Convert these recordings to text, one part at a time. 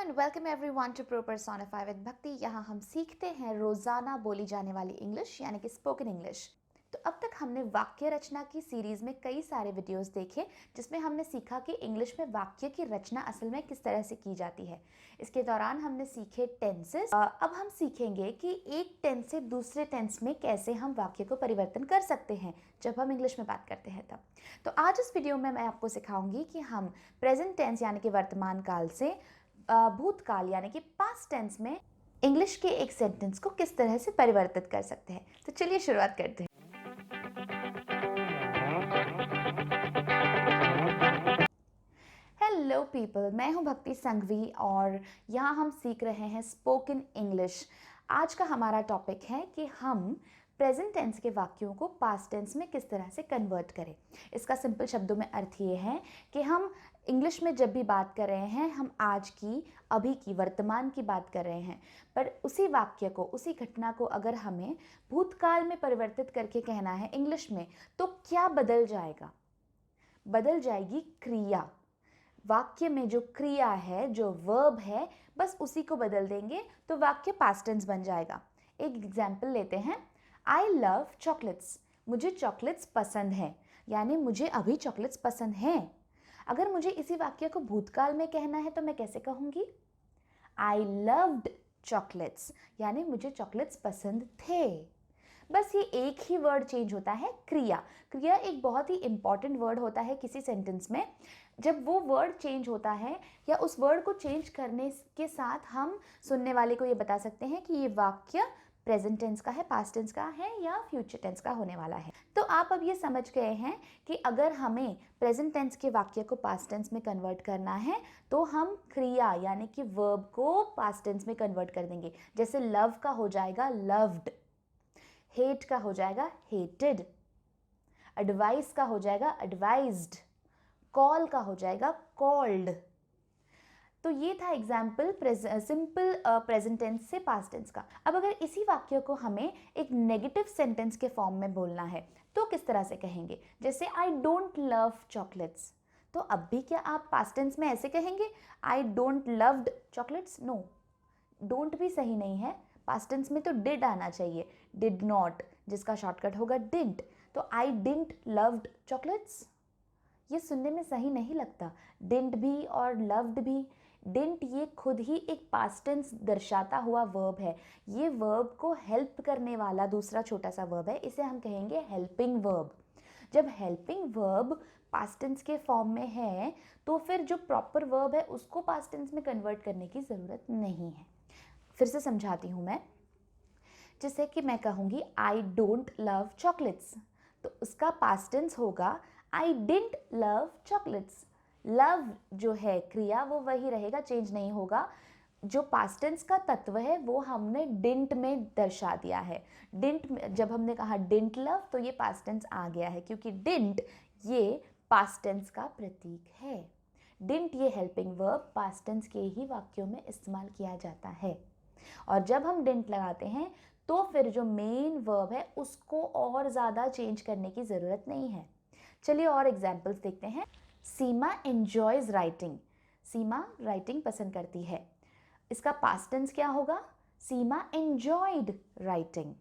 And welcome everyone to pro personify with Bhakti. यहाँ हम सीखते हैं रोज़ाना बोली जाने वाली इंग्लिश यानी कि स्पोकन इंग्लिश। तो अब तक हमने वाक्य रचना की सीरीज़ में कई सारे वीडियोस देखे जिसमें हमने सीखा कि इंग्लिश में वाक्य की रचना असल में किस तरह से की जाती है। इसके दौरान हमने सीखे टेंसेस। अब हम सीखेंगे कि एक टेंस से दूसरे टेंस में कैसे हम वाक्य को परिवर्तन कर सकते हैं जब हम इंग्लिश में बात करते हैं तब। तो आज इस वीडियो में मैं आपको सिखाऊंगी कि हम प्रेजेंट टेंस यानी कि वर्तमान काल से भूतकाल यानी कि पास्ट टेंस में इंग्लिश के एक सेंटेंस को किस तरह से परिवर्तित कर सकते हैं। तो चलिए शुरुआत करते हैं। हेलो पीपल, मैं हूं भक्ति संघवी और यहाँ हम सीख रहे हैं स्पोकन इंग्लिश। आज का हमारा टॉपिक है कि हम प्रेजेंट टेंस के वाक्यों को पास्ट टेंस में किस तरह से कन्वर्ट करें। इसका सिंपल शब्दों में अर्थ ये है कि हम इंग्लिश में जब भी बात कर रहे हैं हम आज की, अभी की, वर्तमान की बात कर रहे हैं, पर उसी वाक्य को, उसी घटना को अगर हमें भूतकाल में परिवर्तित करके कहना है इंग्लिश में तो क्या बदल जाएगा? बदल जाएगी क्रिया। वाक्य में जो क्रिया है, जो वर्ब है, बस उसी को बदल देंगे तो वाक्य पास्ट टेंस बन जाएगा। एक एग्जाम्पल लेते हैं। I love chocolates. मुझे चॉकलेट्स पसंद है, यानी मुझे अभी चॉकलेट्स पसंद हैं। अगर मुझे इसी वाक्य को भूतकाल में कहना है तो मैं कैसे कहूँगी? आई लव्ड चॉकलेट्स, यानी मुझे चॉकलेट्स पसंद थे। बस ये एक ही वर्ड चेंज होता है, क्रिया। क्रिया एक बहुत ही इंपॉर्टेंट वर्ड होता है किसी सेंटेंस में। जब वो वर्ड चेंज होता है या उस वर्ड को चेंज करने के साथ हम सुनने वाले को ये बता सकते हैं कि ये वाक्य प्रेजेंट टेंस का है, पास्ट टेंस का है या फ्यूचर टेंस का होने वाला है। तो आप अब ये समझ गए हैं कि अगर हमें प्रेजेंट टेंस के वाक्य को पास्ट टेंस में कन्वर्ट करना है तो हम क्रिया यानी कि वर्ब को पास्ट टेंस में कन्वर्ट कर देंगे। जैसे लव का हो जाएगा लव्ड, हेट का हो जाएगा हेटेड, एडवाइस का हो जाएगा एडवाइज्ड, कॉल का हो जाएगा कॉल्ड। तो ये था एग्जाम्पल सिंपल प्रेजेंट टेंस से पास्ट टेंस का। अब अगर इसी वाक्य को हमें एक नेगेटिव सेंटेंस के फॉर्म में बोलना है तो किस तरह से कहेंगे? जैसे आई डोंट लव चॉकलेट्स, तो अब भी क्या आप पास्ट टेंस में ऐसे कहेंगे I don't loved chocolates? No, don't भी सही नहीं है। पास्ट टेंस में तो डिड आना चाहिए, डिड नॉट, जिसका शॉर्टकट होगा डिडंट। तो आई डिडंट लव्ड चॉकलेट्स, ये सुनने में सही नहीं लगता। डिडंट भी और लव्ड भी, डिडंट ये खुद ही एक पास्ट टेंस दर्शाता हुआ वर्ब है। ये वर्ब को हेल्प करने वाला दूसरा छोटा सा वर्ब है, इसे हम कहेंगे हेल्पिंग वर्ब। जब हेल्पिंग वर्ब पास्ट टेंस के फॉर्म में है तो फिर जो प्रॉपर वर्ब है उसको पास्ट टेंस में कन्वर्ट करने की ज़रूरत नहीं है। फिर से समझाती हूँ मैं। जैसे कि मैं कहूँगी आई डोंट लव चॉकलेट्स, तो उसका पास्ट टेंस होगा I didn't love chocolates. Love जो है क्रिया वो वही रहेगा, चेंज नहीं होगा। जो पास्ट टेंस का तत्व है वो हमने डिडंट में दर्शा दिया है। डिडंट, जब हमने कहा डिडंट लव तो ये पास्ट टेंस आ गया है क्योंकि डिडंट ये पास्ट टेंस का प्रतीक है। डिडंट ये हेल्पिंग वर्ब पास्ट टेंस के ही वाक्यों में इस्तेमाल किया जाता है। और जब हम डिडंट लगाते हैं तो फिर जो मेन वर्ब है उसको और ज़्यादा चेंज करने की ज़रूरत नहीं है। चलिए और एग्जाम्पल्स देखते हैं। सीमा एन्जॉयज राइटिंग। सीमा राइटिंग पसंद करती है, इसका पास्ट टेंस क्या होगा? सीमा एन्जॉयड राइटिंग।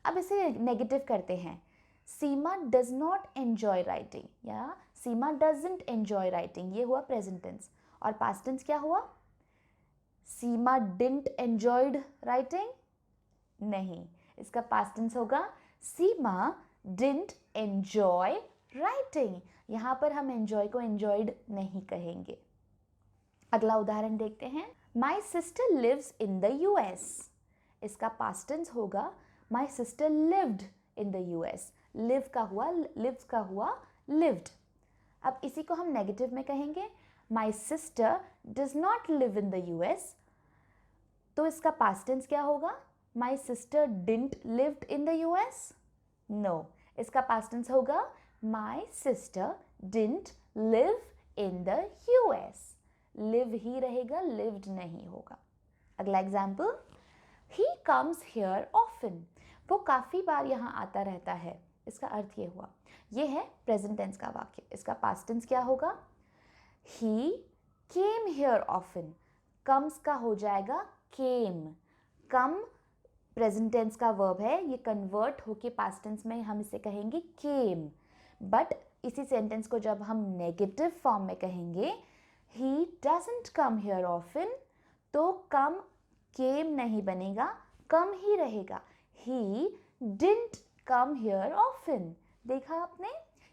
अब इसे नेगेटिव करते हैं। सीमा डज नॉट एन्जॉय राइटिंग या सीमा डजंट एन्जॉय राइटिंग, ये हुआ प्रेजेंट टेंस। और पास्ट टेंस क्या हुआ? सीमा डिडंट एन्जॉयड राइटिंग? नहीं, इसका पास्ट टेंस होगा सीमा डिडंट एन्जॉय राइटिंग। यहां पर हम एन्जॉय को एन्जॉयड नहीं कहेंगे। अगला उदाहरण देखते हैं। My sister lives in the US, इसका पास्ट टेंस होगा my sister lived in the US. Live का हुआ, लिव्स का हुआ लिव्ड। अब इसी को हम नेगेटिव में कहेंगे my sister does not live in the US, तो इसका पास्ट टेंस क्या होगा? My sister didn't lived in the US? No, इसका पास्ट टेंस होगा my sister didn't live in the US. Live ही रहेगा, लिव्ड नहीं होगा। अगला example. He comes here often, वो काफ़ी बार यहाँ आता रहता है। इसका अर्थ ये हुआ, ये है प्रेजेंट टेंस का वाक्य। इसका पास्ट टेंस क्या होगा? ही केम हियर ऑफन, comes का हो जाएगा came. come प्रेजेंट टेंस का वर्ब है, ये कन्वर्ट होके पास्ट टेंस में हम इसे कहेंगे came. बट इसी सेंटेंस को जब हम नेगेटिव फॉर्म में कहेंगे he doesn't come here often, तो come came नहीं बनेगा, come ही रहेगा. he didn't come here often. देखा आपने,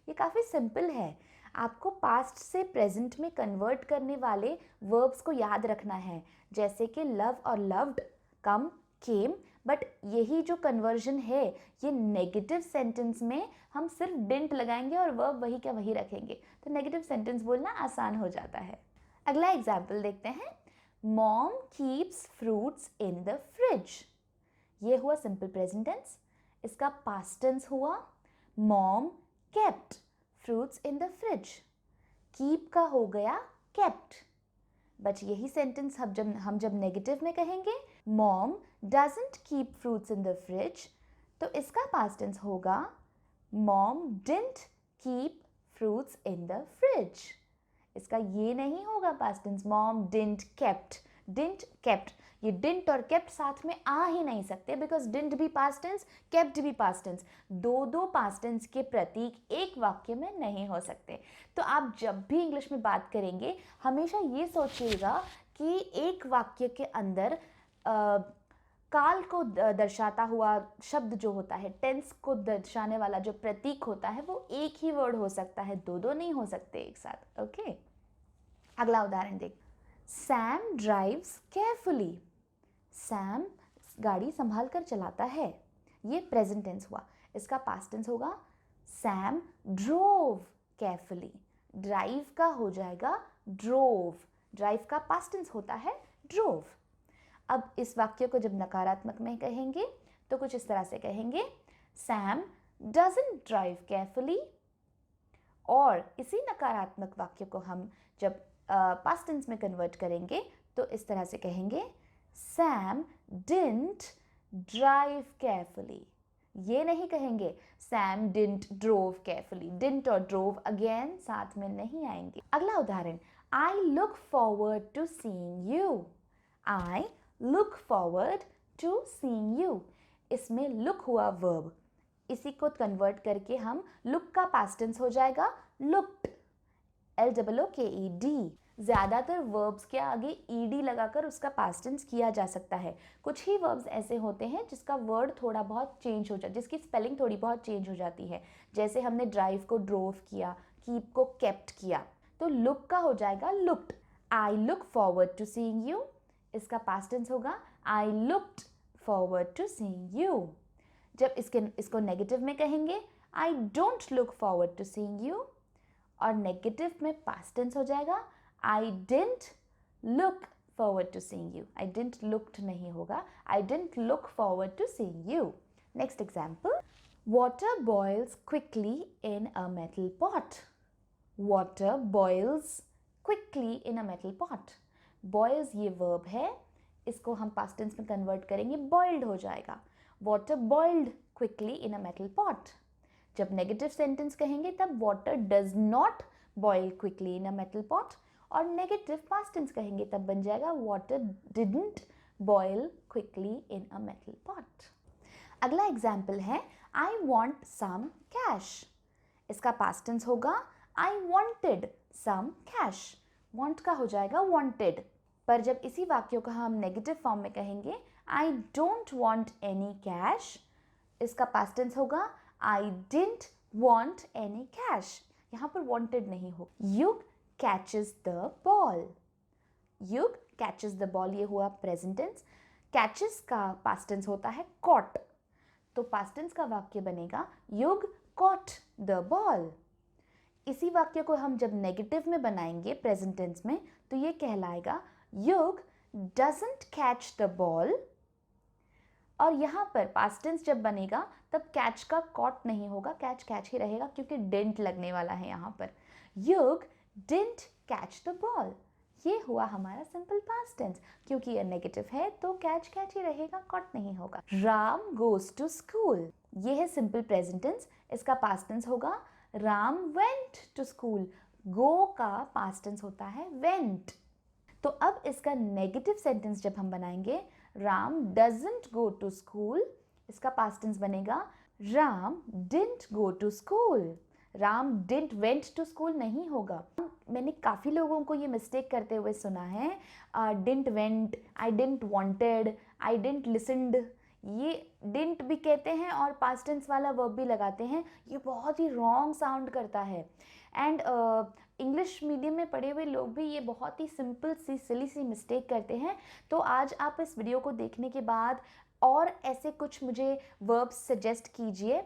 ये काफ़ी सिंपल है. आपको पास्ट से प्रेजेंट में कन्वर्ट करने वाले वर्ब्स को याद रखना है, जैसे कि लव और लव्ड, कम, केम. बट यही जो कन्वर्जन है ये नेगेटिव सेंटेंस में हम सिर्फ डिडंट लगाएंगे और वर्ब वही क्या वही रखेंगे, तो नेगेटिव सेंटेंस बोलना आसान हो जाता है. अगला एग्जाम्पल देखते हैं. Mom keeps fruits in the fridge. ये हुआ सिंपल प्रेजेंट टेंस. इसका पास्ट टेंस हुआ mom kept fruits in the fridge. Keep का हो गया केप्ट. बट यही सेंटेंस हम जब नेगेटिव में कहेंगे mom doesn't keep fruits in the fridge, तो इसका पास्ट टेंस होगा mom didn't keep fruits in the fridge. इसका ये नहीं होगा past tense mom didn't kept. Didn't kept, ये डिडंट और केप्ट साथ में आ ही नहीं सकते, बिकॉज डिडंट भी पास्ट टेंस, केप्ट भी पास्ट टेंस. दो पास्ट टेंस के प्रतीक एक वाक्य में नहीं हो सकते. तो आप जब भी इंग्लिश में बात करेंगे हमेशा ये सोचिएगा कि एक वाक्य के अंदर काल को दर्शाता हुआ शब्द जो होता है, टेंस को दर्शाने वाला जो प्रतीक होता है, वो एक ही वर्ड हो सकता है, दो नहीं हो सकते एक साथ. ओके, अगला उदाहरण देख. Sam drives carefully. सैम गाड़ी संभाल कर चलाता है. ये प्रेजेंट टेंस हुआ. इसका पास्ट टेंस होगा सैम ड्रोव केयरफुली. ड्राइव का हो जाएगा ड्रोव. ड्राइव का पास्ट टेंस होता है ड्रोव. अब इस वाक्य को जब नकारात्मक में कहेंगे तो कुछ इस तरह से कहेंगे सैम डजंट ड्राइव केयरफुली. और इसी नकारात्मक वाक्य को हम जब पास्ट टेंस में कन्वर्ट करेंगे तो इस तरह से कहेंगे सैम डिडंट ड्राइव केयरफुली. ये नहीं कहेंगे Sam didn't drove carefully. Didn't और ड्रोव अगेन साथ में नहीं आएंगे. अगला उदाहरण. I look forward to seeing you. I look forward to seeing you. इसमें लुक हुआ वर्ब. इसी को कन्वर्ट करके हम लुक का पास्ट टेंस हो जाएगा लुक्ड. LOOKED. ज़्यादातर वर्ब्स के आगे ed लगाकर उसका पास्ट टेंस किया जा सकता है. कुछ ही वर्ब्स ऐसे होते हैं जिसका वर्ड थोड़ा बहुत चेंज हो जाता है, जिसकी स्पेलिंग थोड़ी बहुत चेंज हो जाती है. जैसे हमने ड्राइव को ड्रोव किया, कीप को केप्ट किया, तो लुक का हो जाएगा looked. I look forward to seeing you. इसका पास्ट टेंस होगा I looked forward to seeing you. जब इसको नेगेटिव में कहेंगे I don't look forward to seeing you, और नेगेटिव में पास्ट टेंस हो जाएगा I didn't look forward to seeing you. I didn't looked नहीं होगा, I didn't look forward to seeing you. Next example. Water boils quickly in a metal pot. Water boils quickly in a metal pot. Boils ये verb है, इसको हम past tense में convert करेंगे boiled हो जाएगा. Water boiled quickly in a metal pot. जब negative sentence कहेंगे तब water does not boil quickly in a metal pot, और नेगेटिव पास्ट टेंस कहेंगे तब बन जाएगा water didn't boil quickly in a metal pot. अगला एग्जाम्पल है आई वॉन्ट सम कैश. इसका पास्ट टेंस होगा I wanted some cash. Want का हो जाएगा वॉन्टेड. पर जब इसी वाक्य को हम नेगेटिव फॉर्म में कहेंगे I don't want any cash, इसका पास्ट टेंस होगा I didn't want any cash. यहाँ पर वॉन्टेड नहीं हो. युग कैचेस द बॉल. युग कैचेस द बॉल ये हुआ प्रेजेंट टेंस. कैचेस का पास्ट टेंस होता है कॉट, तो पास्ट टेंस का वाक्य बनेगा युग कॉट द बॉल. इसी वाक्य को हम जब नेगेटिव में बनाएंगे प्रेजेंट टेंस में तो ये कहलाएगा युग डजंट कैच द बॉल. और यहाँ पर पास्ट टेंस जब बनेगा तब कैच का कॉट नहीं होगा, कैच कैच ही रहेगा क्योंकि डिडंट लगने वाला है यहाँ पर. युग डिडंट कैच द बॉल. ये हुआ हमारा सिंपल पास्ट टेंस. क्योंकि ये नेगेटिव है तो कैच कैच ही रहेगा, कॉट नहीं होगा. Ram goes to school. ये है सिंपल प्रेजेंट टेंस. इसका पास्ट टेंस होगा Ram went to school. Go का पास्ट टेंस होता है वेंट. तो अब इसका नेगेटिव सेंटेंस जब हम बनाएंगे, Ram doesn't go to school, इसका पास्ट टेंस बनेगा Ram didn't go to school. Ram didn't went to school नहीं होगा। मैंने काफ़ी लोगों को ये मिस्टेक करते हुए सुना है, didn't went, I didn't wanted, I didn't listened, ये डिडंट भी कहते हैं और पास्ट टेंस वाला वर्ब भी लगाते हैं। ये बहुत ही रॉन्ग साउंड करता है। एंड इंग्लिश मीडियम में पढ़े हुए लोग भी ये बहुत ही सिंपल सी सिली सी मिस्टेक करते हैं। तो आज आप इस वीडियो को देखने के बाद और ऐसे कुछ मुझे वर्ब्स सजेस्ट कीजिए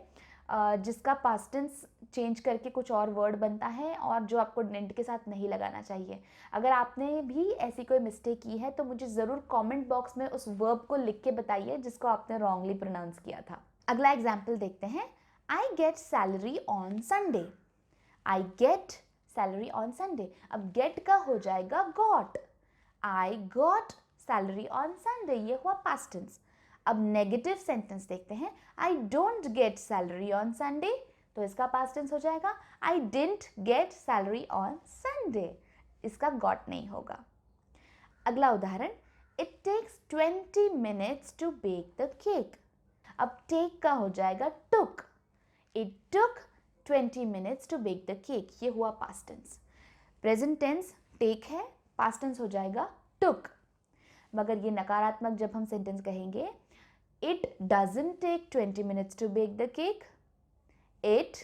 जिसका पास्ट टेंस चेंज करके कुछ और वर्ड बनता है और जो आपको डिडंट के साथ नहीं लगाना चाहिए। अगर आपने भी ऐसी कोई मिस्टेक की है तो मुझे ज़रूर कमेंट बॉक्स में उस वर्ब को लिख के बताइए जिसको आपने रॉन्गली प्रोनाउंस किया था। अगला एग्जाम्पल देखते हैं। I get salary on Sunday. I get salary on Sunday. अब गेट का हो जाएगा got. I got salary on Sunday, ये हुआ पास्ट टेंस। अब नेगेटिव सेंटेंस देखते हैं। I don't get salary on Sunday, तो इसका पास्ट टेंस हो जाएगा I didn't get salary on Sunday, इसका गॉट नहीं होगा। अगला उदाहरण, it takes 20 minutes to bake the cake. अब टेक का हो जाएगा took. It took 20 minutes to bake the cake, ये हुआ past tense. Present tense take है, पास्ट टेंस हो जाएगा टुक। मगर ये नकारात्मक जब हम सेंटेंस कहेंगे, it doesn't take 20 minutes to bake the cake. It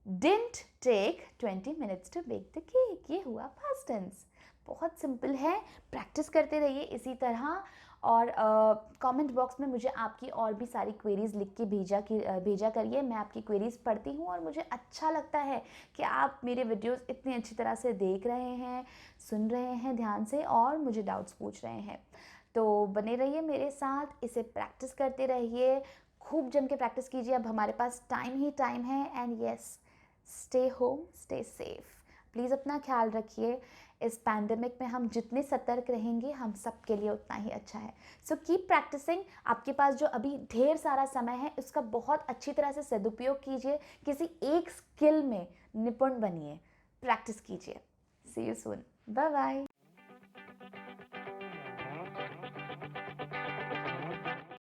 didn't take 20 minutes to bake the cake. ये हुआ past tense। बहुत सिंपल है, प्रैक्टिस करते रहिए इसी तरह। और कमेंट बॉक्स में मुझे आपकी और भी सारी क्वेरीज़ लिख के भेजा करिए। मैं आपकी क्वेरीज़ पढ़ती हूँ और मुझे अच्छा लगता है कि आप मेरे वीडियोस इतनी अच्छी तरह से देख रहे हैं, सुन रहे हैं ध्यान से और मुझे डाउट्स पूछ रहे हैं। तो बने रहिए मेरे साथ, इसे प्रैक्टिस करते रहिए, खूब जम के प्रैक्टिस कीजिए। अब हमारे पास टाइम ही टाइम है। And yes, stay home, stay safe. Please अपना ख्याल रखिए। इस पैंडेमिक में हम जितने सतर्क रहेंगे हम सब के लिए उतना ही अच्छा है। So keep practising. आपके पास जो अभी ढेर सारा समय है उसका बहुत अच्छी तरह से सदुपयोग कीजिए। किसी एक स्किल में निपुण बनिए, प्रैक्टिस कीजिए। सी यू सून, बाय बाय।